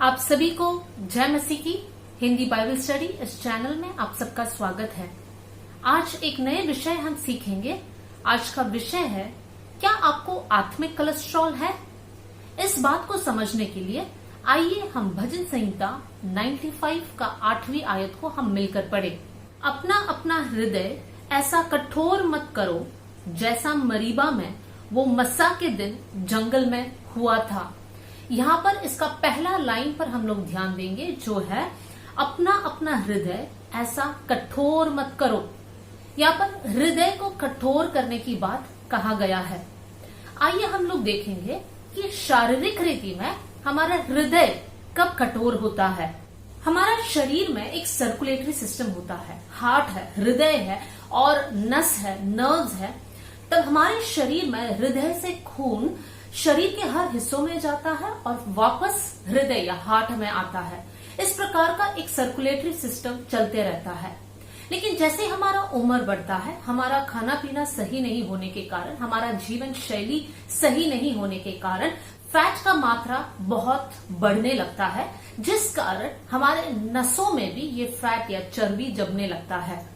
आप सभी को जय मसीह की हिंदी बाइबल स्टडी इस चैनल में आप सबका स्वागत है। आज एक नए विषय हम सीखेंगे। आज का विषय है, क्या आपको आत्मिक कोलेस्ट्रॉल है? इस बात को समझने के लिए आइए हम भजन संहिता 95 का 8वीं आयत को हम मिलकर पढ़ें। अपना अपना हृदय ऐसा कठोर मत करो जैसा मरीबा में वो मस्सा के दिन जंगल में हुआ था। यहाँ पर इसका पहला लाइन पर हम लोग ध्यान देंगे, जो है अपना अपना हृदय ऐसा कठोर मत करो। यहाँ पर हृदय को कठोर करने की बात कहा गया है। आइए हम लोग देखेंगे कि शारीरिक रीति में हमारा हृदय कब कठोर होता है। हमारा शरीर में एक सर्कुलेटरी सिस्टम होता है, हार्ट है, हृदय है और नस है, नर्व्स है। तब हमारे शरीर में हृदय से खून शरीर के हर हिस्सों में जाता है और वापस हृदय या हार्ट में आता है। इस प्रकार का एक सर्कुलेटरी सिस्टम चलते रहता है। लेकिन जैसे हमारा उम्र बढ़ता है, हमारा खाना पीना सही नहीं होने के कारण, हमारा जीवन शैली सही नहीं होने के कारण फैट का मात्रा बहुत बढ़ने लगता है, जिस कारण हमारे नसों में भी ये फैट या चर्बी जमने लगता है।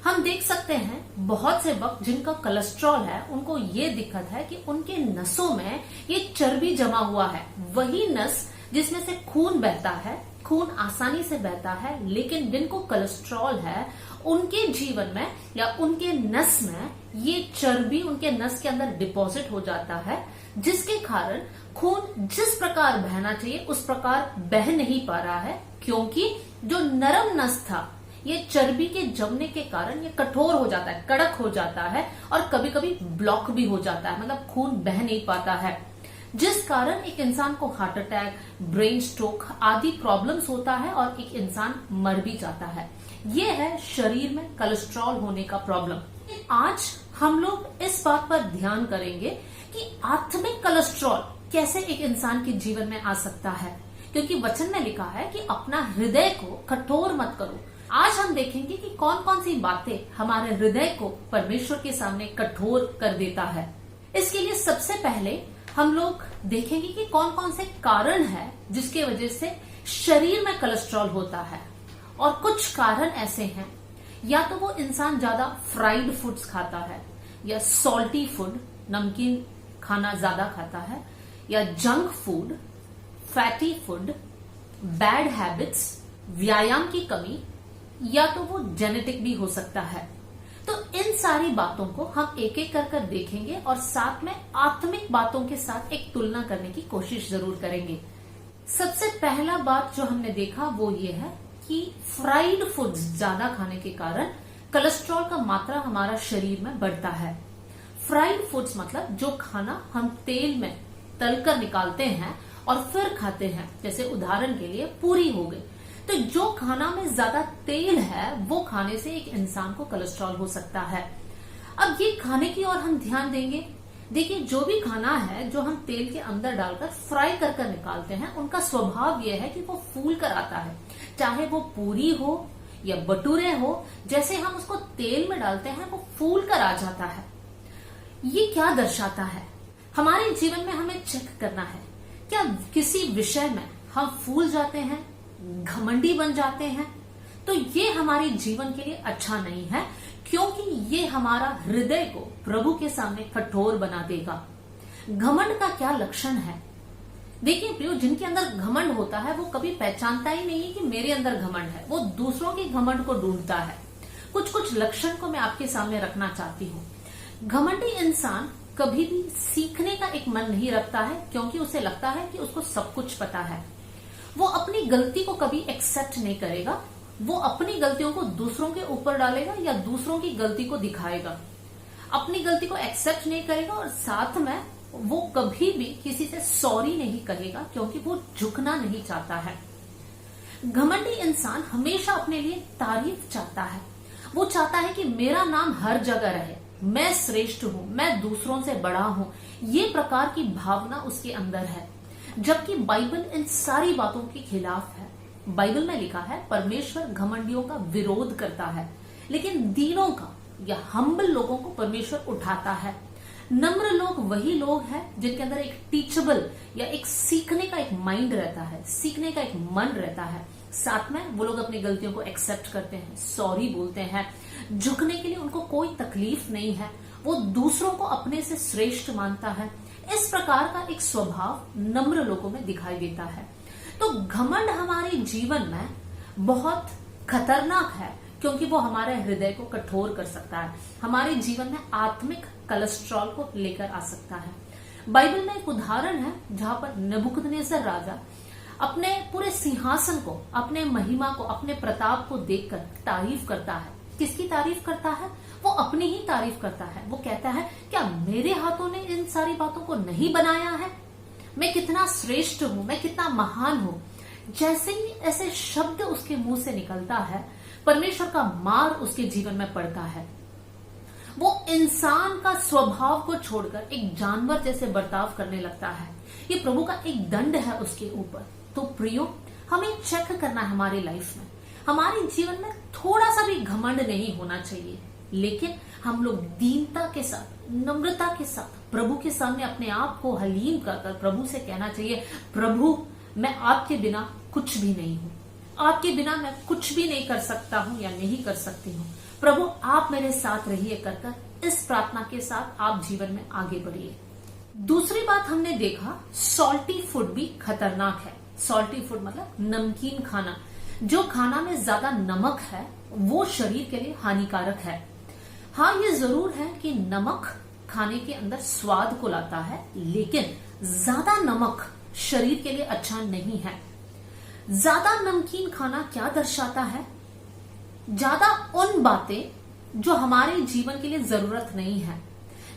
हम देख सकते हैं बहुत से वक्त जिनका कोलेस्ट्रॉल है, उनको ये दिक्कत है कि उनके नसों में ये चर्बी जमा हुआ है। वही नस जिसमें से खून बहता है, खून आसानी से बहता है, लेकिन जिनको कोलेस्ट्रॉल है उनके जीवन में या उनके नस में ये चर्बी उनके नस के अंदर डिपॉजिट हो जाता है, जिसके कारण खून जिस प्रकार बहना चाहिए उस प्रकार बह नहीं पा रहा है, क्योंकि जो नरम नस था ये चर्बी के जमने के कारण ये कठोर हो जाता है, कड़क हो जाता है और कभी कभी ब्लॉक भी हो जाता है, मतलब खून बह नहीं पाता है, जिस कारण एक इंसान को हार्ट अटैक, ब्रेन स्ट्रोक आदि प्रॉब्लम्स होता है और एक इंसान मर भी जाता है। ये है शरीर में कोलेस्ट्रॉल होने का प्रॉब्लम। आज हम लोग इस बात पर ध्यान करेंगे कि आत्मिक कोलेस्ट्रॉल कैसे एक इंसान के जीवन में आ सकता है, क्योंकि वचन में लिखा है कि अपना हृदय को कठोर मत करो। आज हम देखेंगे कि कौन कौन सी बातें हमारे हृदय को परमेश्वर के सामने कठोर कर देता है। इसके लिए सबसे पहले हम लोग देखेंगे कि कौन कौन से कारण है जिसके वजह से शरीर में कोलेस्ट्रॉल होता है। और कुछ कारण ऐसे हैं, या तो वो इंसान ज्यादा फ्राइड फूड्स खाता है, या सॉल्टी फूड, नमकीन खाना ज्यादा खाता है, या junk food, fatty food, bad habits, व्यायाम की कमी, या तो वो जेनेटिक भी हो सकता है। तो इन सारी बातों को हम एक एक कर देखेंगे और साथ में आत्मिक बातों के साथ एक तुलना करने की कोशिश जरूर करेंगे। सबसे पहला बात जो हमने देखा वो ये है कि फ्राइड फूड्स ज्यादा खाने के कारण कोलेस्ट्रॉल का मात्रा हमारा शरीर में बढ़ता है। फ्राइड फूड्स मतलब जो खाना हम तेल में तलकर निकालते हैं और फिर खाते हैं, जैसे उदाहरण के लिए पूरी हो गई। तो जो खाना में ज्यादा तेल है वो खाने से एक इंसान को कोलेस्ट्रॉल हो सकता है। अब ये खाने की ओर हम ध्यान देंगे। देखिए, जो भी खाना है जो हम तेल के अंदर डालकर फ्राई कर निकालते हैं, उनका स्वभाव ये है कि वो फूल कर आता है। चाहे वो पूरी हो या भटूरे हो, जैसे हम उसको तेल में डालते हैं वो फूल कर आ जाता है। ये क्या दर्शाता है? हमारे जीवन में हमें चेक करना है, क्या किसी विषय में हम फूल जाते हैं, घमंडी बन जाते हैं, तो ये हमारे जीवन के लिए अच्छा नहीं है, क्योंकि ये हमारा हृदय को प्रभु के सामने कठोर बना देगा। घमंड का क्या लक्षण है? देखिए प्रियो, जिनके अंदर घमंड होता है वो कभी पहचानता ही नहीं है कि मेरे अंदर घमंड है, वो दूसरों के घमंड को ढूंढता है। कुछ लक्षण को मैं आपके सामने रखना चाहती हूँ। घमंडी इंसान कभी भी सीखने का एक मन नहीं रखता है, क्योंकि उसे लगता है कि उसको सब कुछ पता है। वो अपनी गलती को कभी एक्सेप्ट नहीं करेगा, वो अपनी गलतियों को दूसरों के ऊपर डालेगा या दूसरों की गलती को दिखाएगा। अपनी गलती को एक्सेप्ट नहीं करेगा और साथ में वो कभी भी किसी से सॉरी नहीं कहेगा, क्योंकि वो झुकना नहीं चाहता है। घमंडी इंसान हमेशा अपने लिए तारीफ चाहता है। वो चाहता है कि मेरा नाम हर जगह रहे, मैं श्रेष्ठ हूं, मैं दूसरों से बड़ा हूं। ये प्रकार की भावना उसके अंदर है, जबकि बाइबल इन सारी बातों के खिलाफ है। बाइबल में लिखा है परमेश्वर घमंडियों का विरोध करता है, लेकिन दीनों का या हम्बल लोगों को परमेश्वर उठाता है। नम्र लोग वही लोग हैं जिनके अंदर एक टीचेबल या एक सीखने का एक माइंड रहता है, सीखने का एक मन रहता है। साथ में वो लोग अपनी गलतियों को एक्सेप्ट करते हैं, सॉरी बोलते हैं, झुकने के लिए उनको कोई तकलीफ नहीं है, वो दूसरों को अपने से श्रेष्ठ मानता है। इस प्रकार का एक स्वभाव नम्र लोगों में दिखाई देता है। तो घमंड हमारे जीवन में बहुत खतरनाक है, क्योंकि वो हमारे हृदय को कठोर कर सकता है, हमारे जीवन में आत्मिक कोलेस्ट्रॉल को लेकर आ सकता है। बाइबल में एक उदाहरण है जहां पर नबूकदनेस्सर राजा अपने पूरे सिंहासन को, अपने महिमा को, अपने प्रताप को देखकर तारीफ करता है। किसकी तारीफ करता है? वो अपनी ही तारीफ करता है। वो कहता है, क्या मेरे हाथों ने इन सारी बातों को नहीं बनाया है? मैं कितना श्रेष्ठ हूं, मैं कितना महान हूं। जैसे ही ऐसे शब्द उसके मुंह से निकलता है, परमेश्वर का मार उसके जीवन में पड़ता है। वो इंसान का स्वभाव को छोड़कर एक जानवर जैसे बर्ताव करने लगता है। ये प्रभु का एक दंड है उसके ऊपर। तो प्रियो, हमें चेक करना है हमारी लाइफ में, हमारे जीवन में थोड़ा सा भी घमंड नहीं होना चाहिए, लेकिन हम लोग दीनता के साथ, नम्रता के साथ प्रभु के सामने अपने आप को हलीम कर प्रभु से कहना चाहिए, प्रभु मैं आपके बिना कुछ भी नहीं हूं, आपके बिना मैं कुछ भी नहीं कर सकता हूं या नहीं कर सकती हूं। प्रभु आप मेरे साथ रहिए कर इस प्रार्थना के साथ आप जीवन में आगे बढ़िए। दूसरी बात हमने देखा, सॉल्टी फूड भी खतरनाक है। सॉल्टी फूड मतलब नमकीन खाना। जो खाना में ज्यादा नमक है वो शरीर के लिए हानिकारक है। हाँ, ये जरूर है कि नमक खाने के अंदर स्वाद को लाता है, लेकिन ज्यादा नमक शरीर के लिए अच्छा नहीं है। ज्यादा नमकीन खाना क्या दर्शाता है? ज्यादा उन बातें जो हमारे जीवन के लिए जरूरत नहीं है,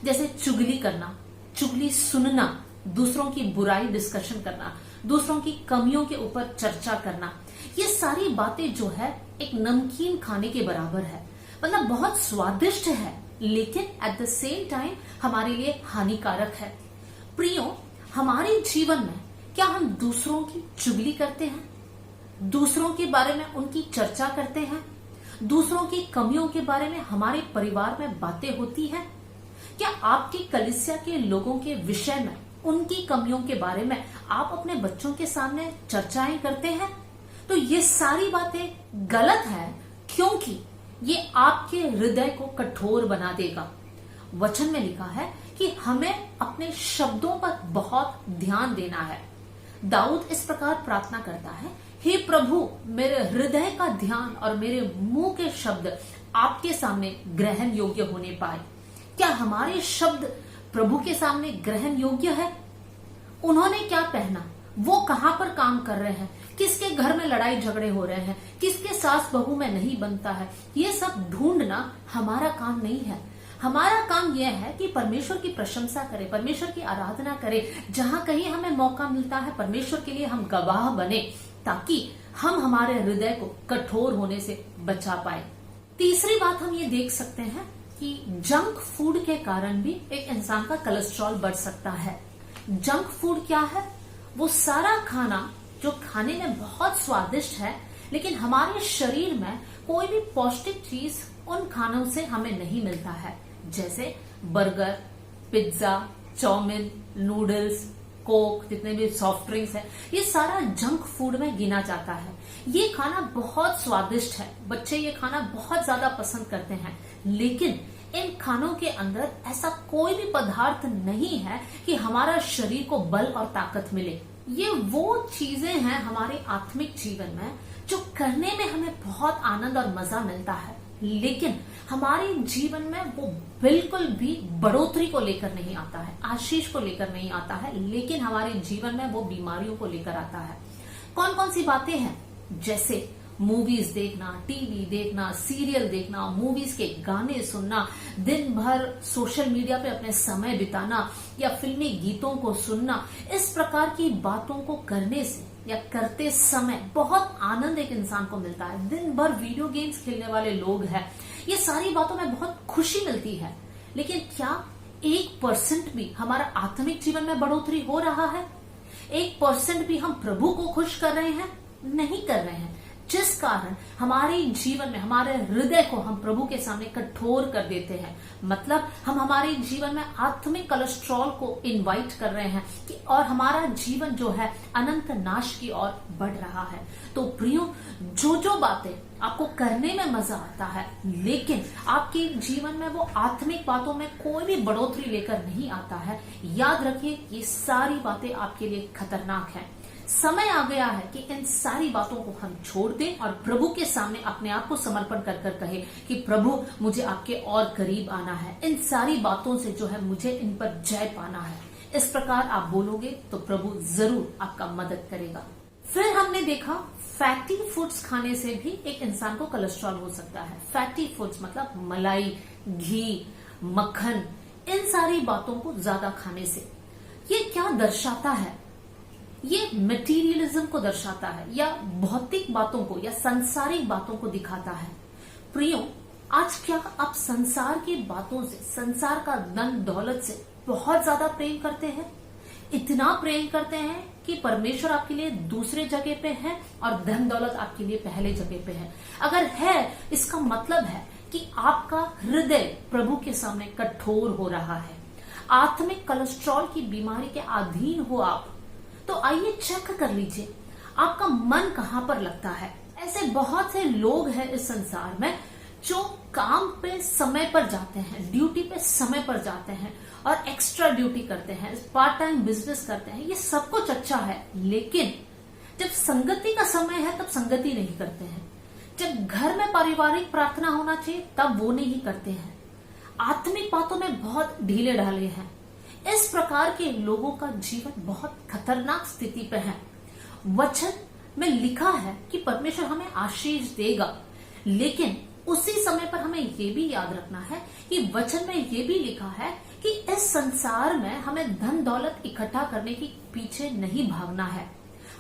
जैसे चुगली करना, चुगली सुनना, दूसरों की बुराई डिस्कशन करना, दूसरों की कमियों के ऊपर चर्चा करना। ये सारी बातें जो है एक नमकीन खाने के बराबर है। मतलब बहुत स्वादिष्ट है, लेकिन एट द सेम टाइम हमारे लिए हानिकारक है। प्रियो, हमारे जीवन में क्या हम दूसरों की चुगली करते हैं? दूसरों के बारे में उनकी चर्चा करते हैं? दूसरों की कमियों के बारे में हमारे परिवार में बातें होती है? क्या आपकी कलीसिया के लोगों के विषय में, उनकी कमियों के बारे में आप अपने बच्चों के सामने चर्चाएं करते हैं? तो ये सारी बातें गलत है, क्योंकि ये आपके हृदय को कठोर बना देगा। वचन में लिखा है कि हमें अपने शब्दों पर बहुत ध्यान देना है। दाऊद इस प्रकार प्रार्थना करता है, हे प्रभु मेरे हृदय का ध्यान और मेरे मुंह के शब्द आपके सामने ग्रहण योग्य होने पाए। क्या हमारे शब्द प्रभु के सामने ग्रहण योग्य है? उन्होंने क्या पहना, वो कहां पर काम कर रहे हैं, किसके घर में लड़ाई झगड़े हो रहे हैं, किसके सास बहू में नहीं बनता है, ये सब ढूंढना हमारा काम नहीं है। हमारा काम यह है कि परमेश्वर की प्रशंसा करें, परमेश्वर की आराधना करें। जहां कहीं हमें मौका मिलता है परमेश्वर के लिए हम गवाह बने, ताकि हम हमारे हृदय को कठोर होने से बचा पाए। तीसरी बात हम ये देख सकते हैं कि जंक फूड के कारण भी एक इंसान का कोलेस्ट्रॉल बढ़ सकता है। जंक फूड क्या है? वो सारा खाना जो खाने में बहुत स्वादिष्ट है, लेकिन हमारे शरीर में कोई भी पौष्टिक चीज उन खानों से हमें नहीं मिलता है। जैसे burger, pizza, chowmein, noodles, coke, जितने भी सॉफ्ट ड्रिंक्स है, ये सारा जंक फूड में गिना जाता है। ये खाना बहुत स्वादिष्ट है, बच्चे ये खाना बहुत ज्यादा पसंद करते हैं, लेकिन इन खानों के अंदर ऐसा कोई भी पदार्थ नहीं है कि हमारा शरीर को बल और ताकत मिले। ये वो चीजें हैं हमारे आत्मिक जीवन में जो करने में हमें बहुत आनंद और मजा मिलता है, लेकिन हमारे जीवन में वो बिल्कुल भी बढ़ोतरी को लेकर नहीं आता है, आशीष को लेकर नहीं आता है, लेकिन हमारे जीवन में वो बीमारियों को लेकर आता है। कौन कौन सी बातें हैं? जैसे मूवीज देखना, टीवी देखना, सीरियल देखना, मूवीज के गाने सुनना, दिन भर सोशल मीडिया पे अपने समय बिताना या फिल्मी गीतों को सुनना। इस प्रकार की बातों को करने से या करते समय बहुत आनंद एक इंसान को मिलता है। दिन भर वीडियो गेम्स खेलने वाले लोग हैं, ये सारी बातों में बहुत खुशी मिलती है, लेकिन क्या 1% भी हमारा आत्मिक जीवन में बढ़ोतरी हो रहा है? 1% भी हम प्रभु को खुश कर रहे हैं? नहीं कर रहे हैं। जिस कारण हमारे जीवन में हमारे हृदय को हम प्रभु के सामने कठोर कर देते हैं। मतलब हम हमारे जीवन में आत्मिक कोलेस्ट्रॉल को इनवाइट कर रहे हैं कि और हमारा जीवन जो है अनंत नाश की ओर बढ़ रहा है। तो प्रियो, जो बातें आपको करने में मजा आता है लेकिन आपके जीवन में वो आत्मिक बातों में कोई भी बढ़ोतरी लेकर नहीं आता है, याद रखिए ये सारी बातें आपके लिए खतरनाक है। समय आ गया है कि इन सारी बातों को हम छोड़ दें और प्रभु के सामने अपने आप को समर्पण कर कर कहे कि प्रभु मुझे आपके और करीब आना है, इन सारी बातों से जो है मुझे इन पर जय पाना है। इस प्रकार आप बोलोगे तो प्रभु जरूर आपका मदद करेगा। फिर हमने देखा फैटी फूड्स खाने से भी एक इंसान को कोलेस्ट्रॉल हो सकता है। फैटी फूड्स मतलब मलाई, घी, मक्खन, इन सारी बातों को ज्यादा खाने से ये क्या दर्शाता है? ये मटेरियलिज्म को दर्शाता है या भौतिक बातों को या सांसारिक बातों को दिखाता है। प्रियो, आज क्या आप संसार की बातों से, संसार का धन दौलत से बहुत ज्यादा प्रेम करते हैं? इतना प्रेम करते हैं कि परमेश्वर आपके लिए दूसरे जगह पे है और धन दौलत आपके लिए पहले जगह पे है। अगर है, इसका मतलब है कि आपका हृदय प्रभु के सामने कठोर हो रहा है। आत्मिक कोलेस्ट्रॉल की बीमारी के अधीन हो आप, तो आइए चेक कर लीजिए आपका मन कहां पर लगता है। ऐसे बहुत से लोग हैं इस संसार में जो काम पे समय पर जाते हैं, ड्यूटी पे समय पर जाते हैं और एक्स्ट्रा ड्यूटी करते हैं, पार्ट टाइम बिजनेस करते हैं। ये सब कुछ अच्छा है, लेकिन जब संगति का समय है तब संगति नहीं करते हैं। जब घर में पारिवारिक प्रार्थना होना चाहिए तब वो नहीं करते हैं। आत्मिक बातों में बहुत ढीले ढाले हैं। इस प्रकार के लोगों का जीवन बहुत खतरनाक स्थिति पे है। वचन में लिखा है कि परमेश्वर हमें आशीष देगा, लेकिन उसी समय पर हमें ये भी याद रखना है कि वचन में ये भी लिखा है कि इस संसार में हमें धन दौलत इकट्ठा करने के पीछे नहीं भागना है।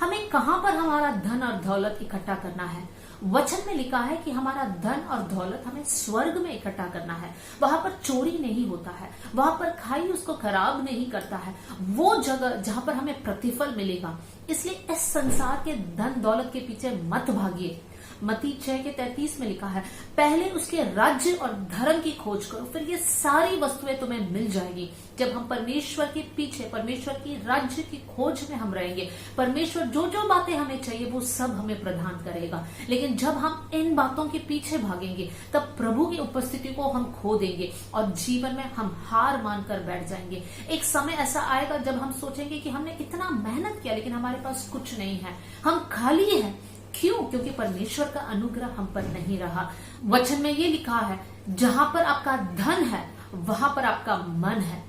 हमें कहां पर हमारा धन और दौलत इकट्ठा करना है? वचन में लिखा है कि हमारा धन और दौलत हमें स्वर्ग में इकट्ठा करना है। वहां पर चोरी नहीं होता है, वहां पर खाई उसको खराब नहीं करता है, वो जगह जहां पर हमें प्रतिफल मिलेगा। इसलिए इस संसार के धन दौलत के पीछे मत भागिए। मत्ती 6:33 में लिखा है, पहले उसके राज्य और धर्म की खोज करो, फिर ये सारी वस्तुएं तुम्हें मिल जाएगी। जब हम परमेश्वर के पीछे, परमेश्वर की राज्य की खोज में हम रहेंगे, परमेश्वर जो बातें हमें चाहिए वो सब हमें प्रदान करेगा। लेकिन जब हम इन बातों के पीछे भागेंगे तब प्रभु की उपस्थिति को हम खो देंगे और जीवन में हम हार मानकर बैठ जाएंगे। एक समय ऐसा आएगा जब हम सोचेंगे कि हमने इतना मेहनत किया लेकिन हमारे पास कुछ नहीं है, हम खाली हैं। क्यों? क्योंकि परमेश्वर का अनुग्रह हम पर नहीं रहा। वचन में ये लिखा है, जहां पर आपका धन है वहां पर आपका मन है।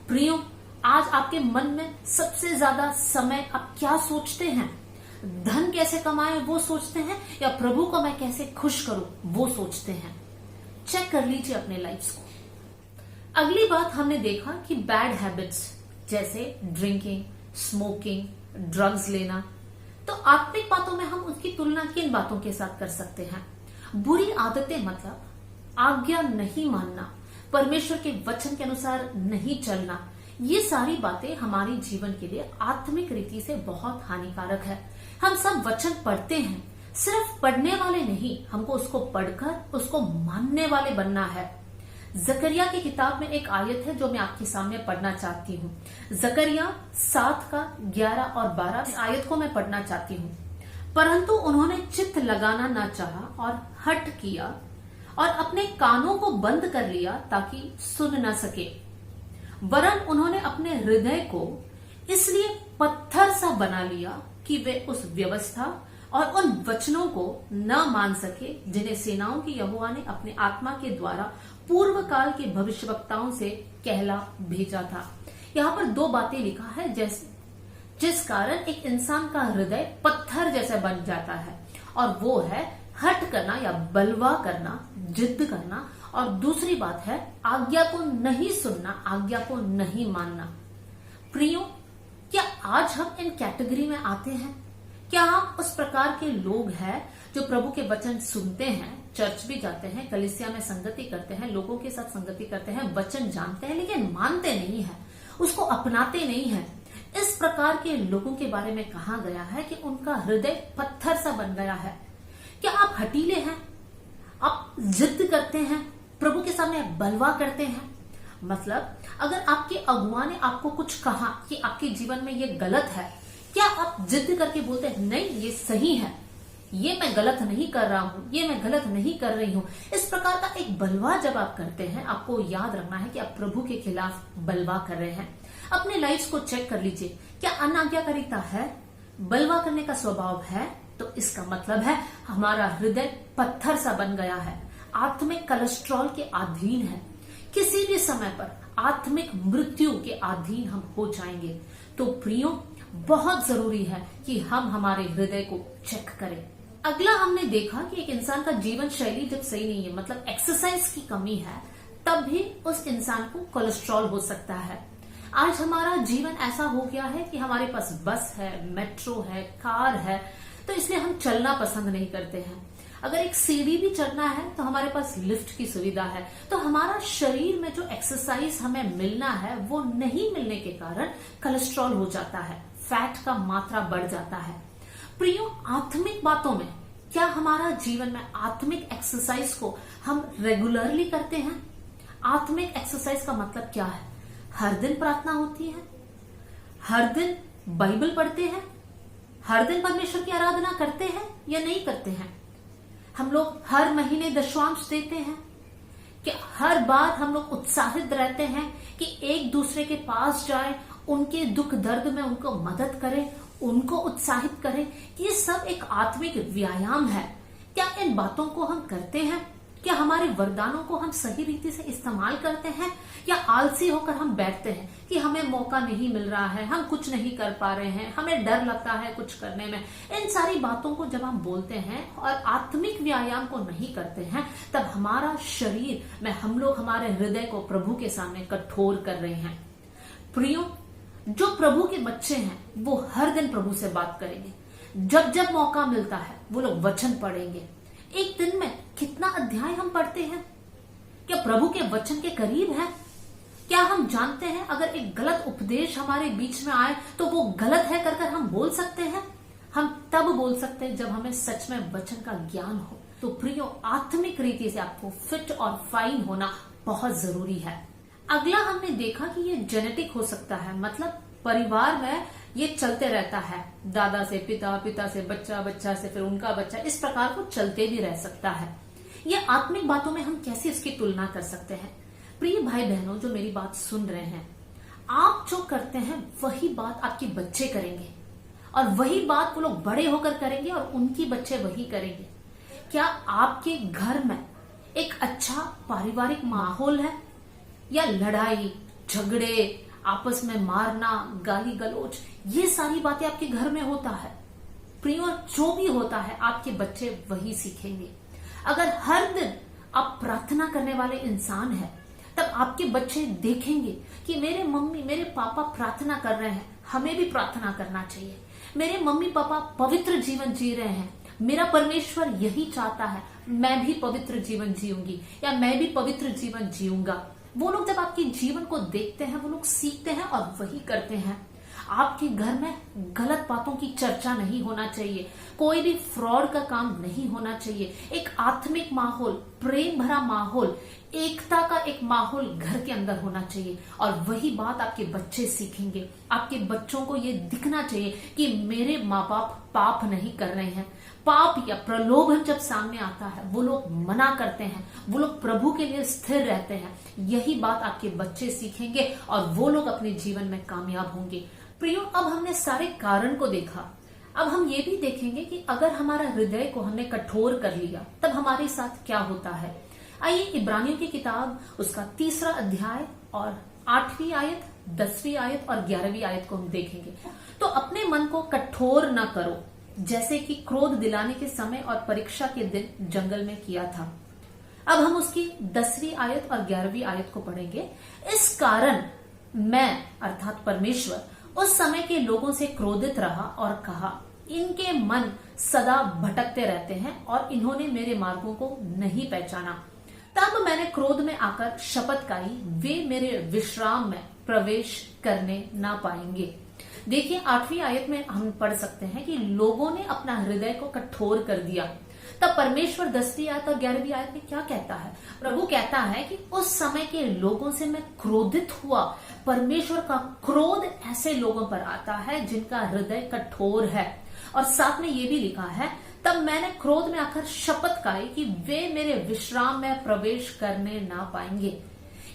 प्रियो, आज आपके मन में सबसे ज्यादा समय आप क्या सोचते हैं? धन कैसे कमाएं वो सोचते हैं या प्रभु को मैं कैसे खुश करूं वो सोचते हैं? चेक कर लीजिए अपने लाइफ्स को। अगली बात हमने देखा कि बैड हैबिट्स जैसे ड्रिंकिंग, स्मोकिंग, ड्रग्स लेना। तो आत्मिक बातों में हम उसकी तुलना किन बातों के साथ कर सकते हैं? बुरी आदतें मतलब आज्ञा नहीं मानना, परमेश्वर के वचन के अनुसार नहीं चलना, ये सारी बातें हमारे जीवन के लिए आत्मिक रीति से बहुत हानिकारक है। हम सब वचन पढ़ते हैं, सिर्फ पढ़ने वाले नहीं, हमको उसको पढ़कर उसको मानने वाले बनना है। जकरिया की किताब में एक आयत है जो मैं आपके सामने पढ़ना चाहती हूँ। जकरिया 7:11 और 12 इस आयत को मैं पढ़ना चाहती हूँ। परंतु उन्होंने चित्त लगाना ना चाहा और हठ किया और अपने कानों को बंद कर लिया ताकि सुन न सके। वरन उन्होंने अपने हृदय को इसलिए पत्थर सा बना लिया कि वे उस व्यवस्था और उन वचनों को न मान सके जिन्हें सेनाओं की यहोवा ने अपने आत्मा के द्वारा पूर्व काल के भविष्यवक्ताओं से कहला भेजा था। यहाँ पर दो बातें लिखा है, जिस कारण एक इंसान का हृदय पत्थर जैसा बन जाता है, और वो है हट करना या बलवा करना, जिद करना। और दूसरी बात है आज्ञा को नहीं सुनना, आज्ञा को नहीं मानना। प्रियो, क्या आज हम इन कैटेगरी में आते हैं? क्या हम उस प्रकार के लोग हैं जो प्रभु के वचन सुनते हैं, चर्च भी जाते हैं, कलीसिया में संगति करते हैं, लोगों के साथ संगति करते हैं, वचन जानते हैं लेकिन मानते नहीं है, उसको अपनाते नहीं है? इस प्रकार के लोगों के बारे में कहा गया है कि उनका हृदय पत्थर सा बन गया है। क्या आप हठीले हैं? आप जिद करते हैं, प्रभु के सामने बलवा करते हैं? मतलब अगर आपके अगुआ ने आपको कुछ कहा कि आपके जीवन में ये गलत है, क्या आप जिद करके बोलते हैं नहीं ये सही है, ये मैं गलत नहीं कर रहा हूं, ये मैं गलत नहीं कर रही हूं? इस प्रकार का एक बलवा जब आप करते हैं, आपको याद रखना है कि आप प्रभु के खिलाफ बलवा कर रहे हैं। अपने लाइफ को चेक कर लीजिए, क्या अनाज्ञाकारिता है, बलवा करने का स्वभाव है? तो इसका मतलब है हमारा हृदय पत्थर सा बन गया है, आत्मिक कोलेस्ट्रॉल के अधीन है, किसी भी समय पर आत्मिक मृत्यु के अधीन हम हो जाएंगे। तो प्रियो, बहुत जरूरी है कि हम हमारे हृदय को चेक करें। अगला हमने देखा कि एक इंसान का जीवन शैली जब सही नहीं है, मतलब एक्सरसाइज की कमी है, तब भी उस इंसान को कोलेस्ट्रॉल हो सकता है। आज हमारा जीवन ऐसा हो गया है कि हमारे पास बस है, मेट्रो है, कार है, तो इसलिए हम चलना पसंद नहीं करते हैं। अगर एक सीढ़ी भी चढ़ना है तो हमारे पास लिफ्ट की सुविधा है। तो हमारा शरीर में जो एक्सरसाइज हमें मिलना है वो नहीं मिलने के कारण कोलेस्ट्रॉल हो जाता है, फैट का मात्रा बढ़ जाता है। प्रियो, आत्मिक बातों में क्या हमारा जीवन में आत्मिक एक्सरसाइज को हम रेगुलरली करते हैं? आत्मिक एक्सरसाइज का मतलब क्या है? हर दिन प्रार्थना होती है, हर दिन बाइबल पढ़ते हैं, हर दिन परमेश्वर की आराधना करते हैं या नहीं करते हैं? हम लोग हर महीने दशवांश देते हैं? कि हर बार हम लोग उत्साहित रहते हैं कि एक दूसरे के पास जाए, उनके दुख दर्द में उनको मदद करें, उनको उत्साहित करें? ये सब एक आत्मिक व्यायाम है। क्या इन बातों को हम करते हैं? क्या हमारे वरदानों को हम सही रीति से इस्तेमाल करते हैं, या आलसी होकर हम बैठते हैं कि हमें मौका नहीं मिल रहा है, हम कुछ नहीं कर पा रहे हैं, हमें डर लगता है कुछ करने में? इन सारी बातों को जब हम बोलते हैं और आत्मिक व्यायाम को नहीं करते हैं, तब हमारा शरीर में हम लोग हमारे हृदय को प्रभु के सामने कठोर कर रहे हैं। प्रियो, जो प्रभु के बच्चे हैं वो हर दिन प्रभु से बात करेंगे, जब जब मौका मिलता है वो लोग वचन पढ़ेंगे। एक दिन में कितना अध्याय हम पढ़ते हैं? क्या प्रभु के वचन के करीब है? क्या हम जानते हैं अगर एक गलत उपदेश हमारे बीच में आए तो वो गलत है कर हम बोल सकते हैं? हम तब बोल सकते हैं जब हमें सच में वचन का ज्ञान हो। तो प्रियो, आत्मिक रीति से आपको फिट और फाइन होना बहुत जरूरी है। अगला हमने देखा कि ये जेनेटिक हो सकता है, मतलब परिवार में ये चलते रहता है, दादा से पिता, पिता से बच्चा, बच्चा से फिर उनका बच्चा, इस प्रकार को चलते भी रह सकता है। ये आत्मिक बातों में हम कैसे इसकी तुलना कर सकते हैं? प्रिय भाई बहनों जो मेरी बात सुन रहे हैं, आप जो करते हैं वही बात आपके बच्चे करेंगे, और वही बात वो लोग बड़े होकर करेंगे और उनकी बच्चे वही करेंगे। क्या आपके घर में एक अच्छा पारिवारिक माहौल है, या लड़ाई झगड़े, आपस में मारना, गाली गलौज, ये सारी बातें आपके घर में होता है? प्रियो, जो भी होता है आपके बच्चे वही सीखेंगे। अगर हर दिन आप प्रार्थना करने वाले इंसान हैं, तब आपके बच्चे देखेंगे कि मेरे मम्मी मेरे पापा प्रार्थना कर रहे हैं, हमें भी प्रार्थना करना चाहिए। मेरे मम्मी पापा पवित्र जीवन जी रहे हैं, मेरा परमेश्वर यही चाहता है, मैं भी पवित्र जीवन जीऊंगी या मैं भी पवित्र जीवन जीऊंगा। वो लोग जब आपके जीवन को देखते हैं, वो लोग सीखते हैं और वही करते हैं। आपके घर में गलत बातों की चर्चा नहीं होना चाहिए, कोई भी फ्रॉड का काम नहीं होना चाहिए। एक आत्मिक माहौल, प्रेम भरा माहौल, एकता का एक माहौल घर के अंदर होना चाहिए, और वही बात आपके बच्चे सीखेंगे। आपके बच्चों को ये दिखना चाहिए कि मेरे माँ बाप पाप नहीं कर रहे हैं। पाप या प्रलोभन जब सामने आता है वो लोग मना करते हैं, वो लोग प्रभु के लिए स्थिर रहते हैं। यही बात आपके बच्चे सीखेंगे और वो लोग अपने जीवन में कामयाब होंगे। प्रियो, अब हमने सारे कारण को देखा, अब हम ये भी देखेंगे कि अगर हमारा हृदय को हमने कठोर कर लिया तब हमारे साथ क्या होता है। आइए इब्रानियों की किताब उसका 3 अध्याय और 8वीं आयत, 10वीं आयत और 11वीं आयत को हम देखेंगे। तो अपने मन को कठोर न करो, जैसे कि क्रोध दिलाने के समय और परीक्षा के दिन जंगल में किया था। अब हम उसकी 10वीं आयत और 11वीं आयत को पढ़ेंगे। इस कारण मैं अर्थात परमेश्वर उस समय के लोगों से क्रोधित रहा और कहा, इनके मन सदा भटकते रहते हैं और इन्होंने मेरे मार्गों को नहीं पहचाना। तब मैंने क्रोध में आकर शपथ खाई, वे मेरे विश्राम में प्रवेश करने ना पाएंगे। देखिए 8वीं आयत में हम पढ़ सकते हैं कि लोगों ने अपना हृदय को कठोर कर दिया। तब परमेश्वर 10वीं आयत और 11वीं आयत में क्या कहता है? प्रभु कहता है कि उस समय के लोगों से मैं क्रोधित हुआ। परमेश्वर का क्रोध ऐसे लोगों पर आता है जिनका हृदय कठोर है। और साथ में ये भी लिखा है, तब मैंने क्रोध में आकर शपथ खाई कि वे मेरे विश्राम में प्रवेश करने ना पाएंगे।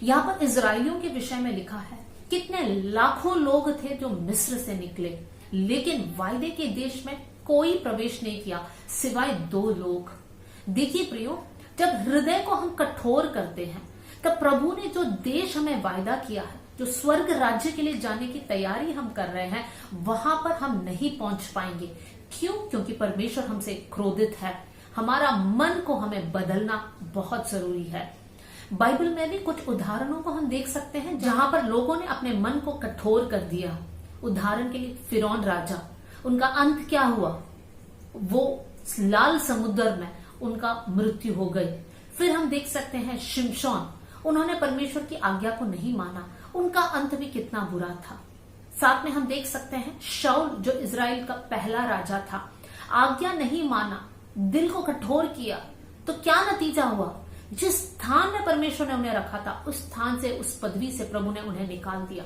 यहाँ पर इजराइलियों के विषय में लिखा है, कितने लाखों लोग थे जो मिस्र से निकले, लेकिन वायदे के देश में कोई प्रवेश नहीं किया सिवाय 2 लोग। देखिए प्रियो, जब हृदय को हम कठोर करते हैं तब प्रभु ने जो देश हमें वायदा किया है, जो स्वर्ग राज्य के लिए जाने की तैयारी हम कर रहे हैं, वहां पर हम नहीं पहुंच पाएंगे। क्यों? क्योंकि परमेश्वर हमसे क्रोधित है। हमारा मन को हमें बदलना बहुत जरूरी है। बाइबल में भी कुछ उदाहरणों को हम देख सकते हैं जहां पर लोगों ने अपने मन को कठोर कर दिया। उदाहरण के लिए फिरौन राजा, उनका अंत क्या हुआ? वो लाल समुद्र में उनका मृत्यु हो गई। फिर हम देख सकते हैं शिमशोन, उन्होंने परमेश्वर की आज्ञा को नहीं माना, उनका अंत भी कितना बुरा था। साथ में हम देख सकते हैं शाऊल, जो इजराइल का पहला राजा था, आज्ञा नहीं माना, दिल को कठोर किया, तो क्या नतीजा हुआ? जिस स्थान में परमेश्वर ने उन्हें रखा था, उस स्थान से, उस पदवी से प्रभु ने उन्हें निकाल दिया।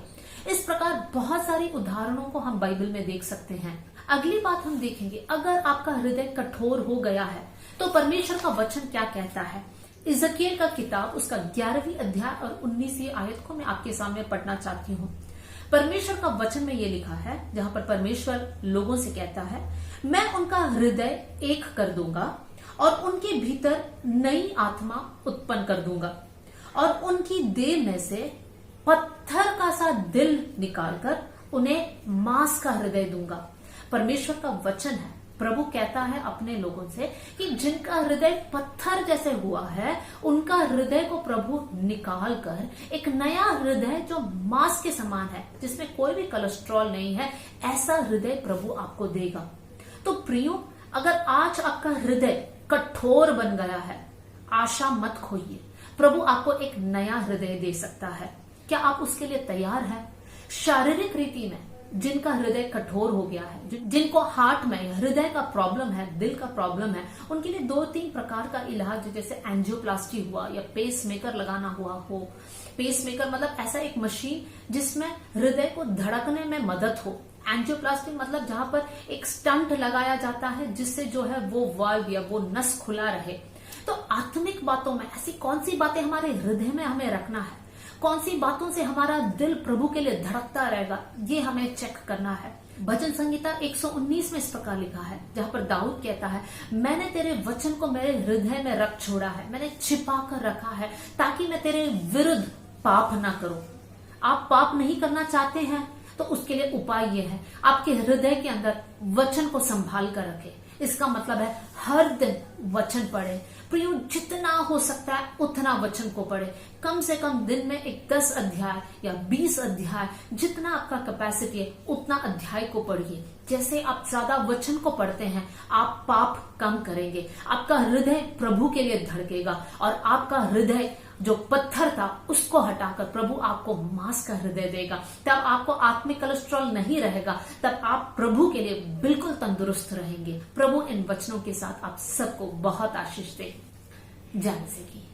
इस प्रकार बहुत सारी उदाहरणों को हम बाइबल में देख सकते हैं। अगली बात हम देखेंगे, अगर आपका हृदय कठोर हो गया है तो परमेश्वर का वचन क्या कहता है? इजकियल का किताब, उसका 11वीं अध्याय और 19वीं आयत को मैं आपके सामने पढ़ना चाहती हूँ। परमेश्वर का वचन में ये लिखा है, जहां पर परमेश्वर लोगों से कहता है, मैं उनका हृदय एक कर दूंगा और उनके भीतर नई आत्मा उत्पन्न कर दूंगा और उनकी देह में से पत्थर का सा दिल निकालकर उन्हें मांस का हृदय दूंगा। परमेश्वर का वचन है, प्रभु कहता है अपने लोगों से कि जिनका हृदय पत्थर जैसे हुआ है, उनका हृदय को प्रभु निकाल कर एक नया हृदय जो मांस के समान है, जिसमें कोई भी कोलेस्ट्रॉल नहीं है, ऐसा हृदय प्रभु आपको देगा। तो प्रियो, अगर आज आपका हृदय कठोर बन गया है, आशा मत खोइए, प्रभु आपको एक नया हृदय दे सकता है। क्या आप उसके लिए तैयार हैं? शारीरिक रीति में जिनका हृदय कठोर हो गया है, जिनको हार्ट में हृदय का प्रॉब्लम है, दिल का प्रॉब्लम है, उनके लिए 2-3 प्रकार का इलाज, जैसे एंजियोप्लास्टी हुआ या पेस मेकर लगाना हुआ हो। पेस मेकर मतलब ऐसा एक मशीन जिसमें हृदय को धड़कने में मदद हो। एंजियोप्लास्टी मतलब जहां पर एक स्टंट लगाया जाता है जिससे जो है वो वाल्व या वो नस खुला रहे। तो आत्मिक बातों में ऐसी कौन सी बातें हमारे हृदय में हमें रखना है, कौन सी बातों से हमारा दिल प्रभु के लिए धड़कता रहेगा, ये हमें चेक करना है। भजन संहिता 119 में इस प्रकार लिखा है, जहां पर दाऊद कहता है, मैंने तेरे वचन को मेरे हृदय में रख छोड़ा है, मैंने छिपा कर रखा है ताकि मैं तेरे विरुद्ध पाप ना करूं। आप पाप नहीं करना चाहते हैं तो उसके लिए उपाय ये है, आपके हृदय के अंदर वचन को संभाल कर रखें। इसका मतलब है हर दिन वचन पढ़े। प्रियो, जितना हो सकता है उतना वचन को पढ़े। कम से कम दिन में एक 10 अध्याय या 20 अध्याय, जितना आपका कैपेसिटी है उतना अध्याय को पढ़िए। जैसे आप ज्यादा वचन को पढ़ते हैं, आप पाप कम करेंगे, आपका हृदय प्रभु के लिए धड़केगा और आपका हृदय जो पत्थर था उसको हटाकर प्रभु आपको मांस का हृदय देगा। तब आपको आत्मिक कोलेस्ट्रॉल नहीं रहेगा, तब आप प्रभु के लिए बिल्कुल तंदुरुस्त रहेंगे। प्रभु इन वचनों के साथ आप सबको बहुत आशीष दे। जय मसीह की।